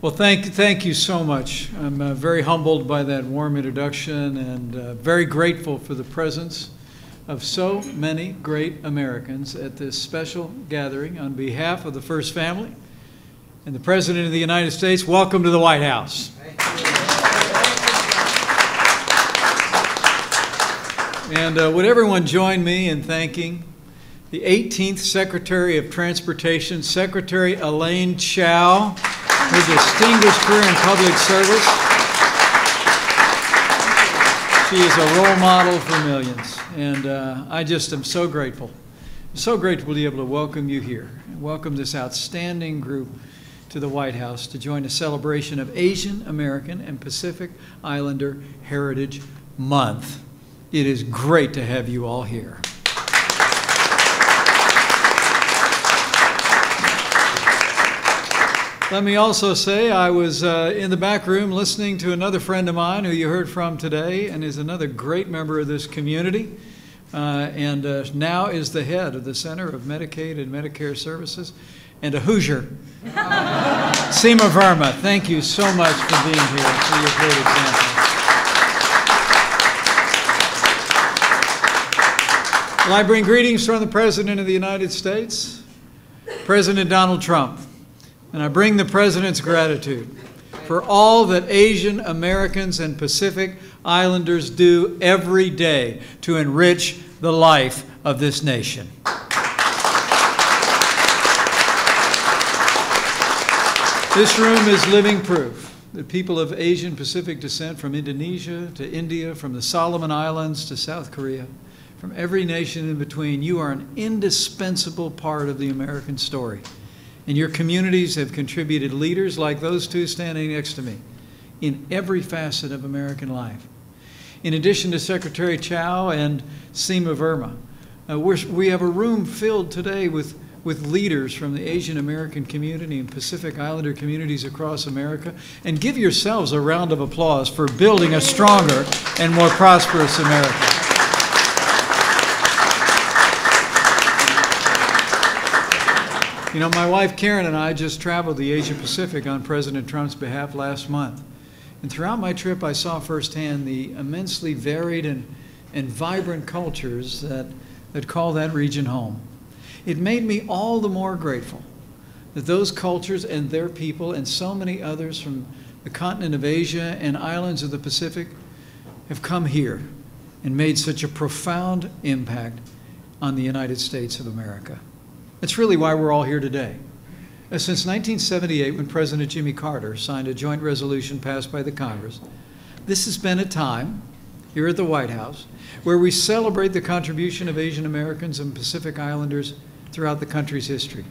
Well, thank you so much. I'm very humbled by that warm introduction and very grateful for the presence of so many great Americans at this special gathering. On behalf of the First Family and the President of the United States, welcome to the White House. And would everyone join me in thanking the 18th Secretary of Transportation, Secretary Elaine Chao, her distinguished career in public service. She is a role model for millions, and I just am so grateful. I'm so grateful to be able to welcome you here, and welcome this outstanding group to the White House to join a celebration of Asian American and Pacific Islander Heritage Month. It is great to have you all here. Let me also say I was in the back room listening to another friend of mine who you heard from today and is another great member of this community and now is the head of the Center of Medicaid and Medicare Services and a Hoosier. Seema Verma, thank you so much for being here, for your great example. Well, I bring greetings from the President of the United States, President Donald Trump. And I bring the President's gratitude for all that Asian Americans and Pacific Islanders do every day to enrich the life of this nation. This room is living proof that people of Asian Pacific descent from Indonesia to India, from the Solomon Islands to South Korea, from every nation in between, you are an indispensable part of the American story. And your communities have contributed leaders like those two standing next to me in every facet of American life. In addition to Secretary Chao and Seema Verma, we have a room filled today with leaders from the Asian American community and Pacific Islander communities across America. And give yourselves a round of applause for building a stronger and more prosperous America. You know, my wife Karen and I just traveled the Asia Pacific on President Trump's behalf last month. And throughout my trip, I saw firsthand the immensely varied and vibrant cultures that call that region home. It made me all the more grateful that those cultures and their people and so many others from the continent of Asia and islands of the Pacific have come here and made such a profound impact on the United States of America. That's really why we're all here today. Since 1978, when President Jimmy Carter signed a joint resolution passed by the Congress, this has been a time here at the White House where we celebrate the contribution of Asian Americans and Pacific Islanders throughout the country's history.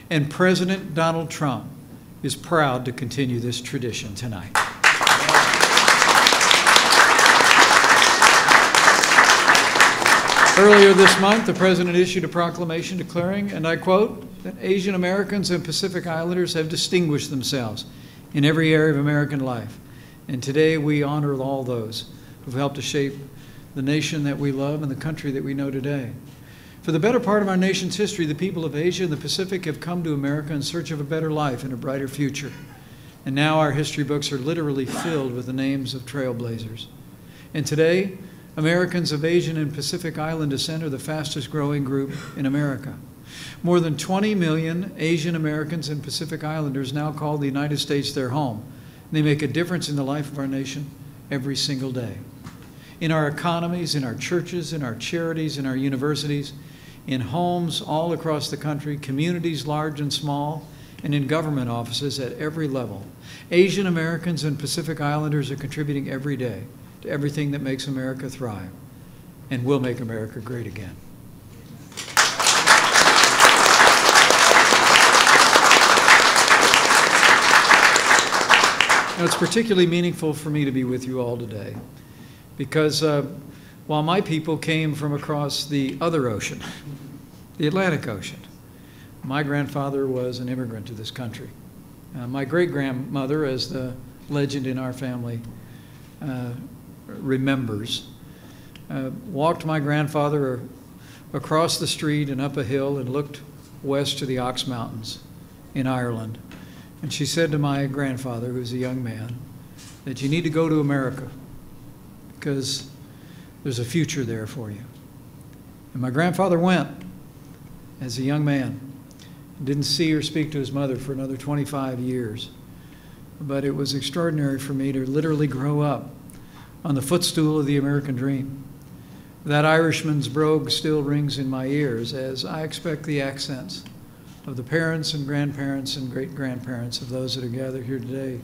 And President Donald Trump is proud to continue this tradition tonight. Earlier this month, the President issued a proclamation declaring, and I quote, that Asian Americans and Pacific Islanders have distinguished themselves in every area of American life. And today we honor all those who've helped to shape the nation that we love and the country that we know today. For the better part of our nation's history, the people of Asia and the Pacific have come to America in search of a better life and a brighter future. And now our history books are literally filled with the names of trailblazers. And today, Americans of Asian and Pacific Island descent are the fastest growing group in America. More than 20 million Asian Americans and Pacific Islanders now call the United States their home. They make a difference in the life of our nation every single day. In our economies, in our churches, in our charities, in our universities, in homes all across the country, communities large and small, and in government offices at every level. Asian Americans and Pacific Islanders are contributing every day to everything that makes America thrive and will make America great again. Now, it's particularly meaningful for me to be with you all today because while my people came from across the other ocean, the Atlantic Ocean, my grandfather was an immigrant to this country. My great-grandmother, as the legend in our family remembers, walked my grandfather across the street and up a hill and looked west to the Ox Mountains in Ireland And she said to my grandfather, who was a young man, that you need to go to America because there's a future there for you. And my grandfather went as a young man. Didn't see or speak to his mother for another 25 years. But it was extraordinary for me to literally grow up on the footstool of the American dream. That Irishman's brogue still rings in my ears as I expect the accents of the parents and grandparents and great-grandparents of those that are gathered here today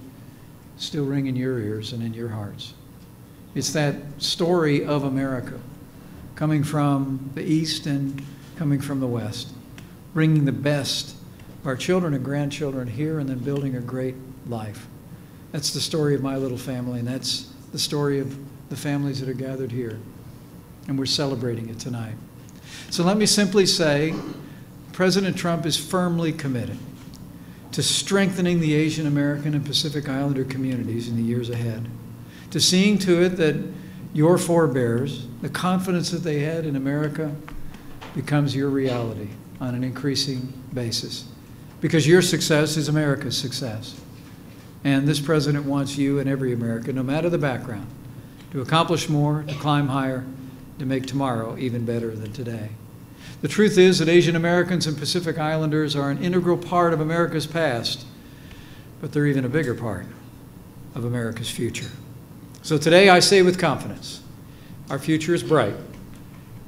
still ring in your ears and in your hearts. It's that story of America, coming from the East and coming from the West, bringing the best of our children and grandchildren here and then building a great life. That's the story of my little family, and that's the story of the families that are gathered here. And we're celebrating it tonight. So let me simply say, President Trump is firmly committed to strengthening the Asian American and Pacific Islander communities in the years ahead, to seeing to it that your forebears, the confidence that they had in America, becomes your reality on an increasing basis. Because your success is America's success. And this president wants you and every American, no matter the background, to accomplish more, to climb higher, to make tomorrow even better than today. The truth is that Asian Americans and Pacific Islanders are an integral part of America's past, but they're even a bigger part of America's future. So today I say with confidence, our future is bright,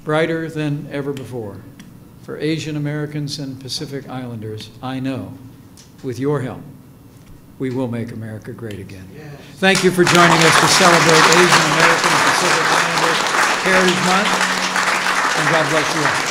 brighter than ever before. For Asian Americans and Pacific Islanders, I know, with your help, we will make America great again. Yes. Thank you for joining us to celebrate Asian American and Pacific Islander Heritage Month, and God bless you all.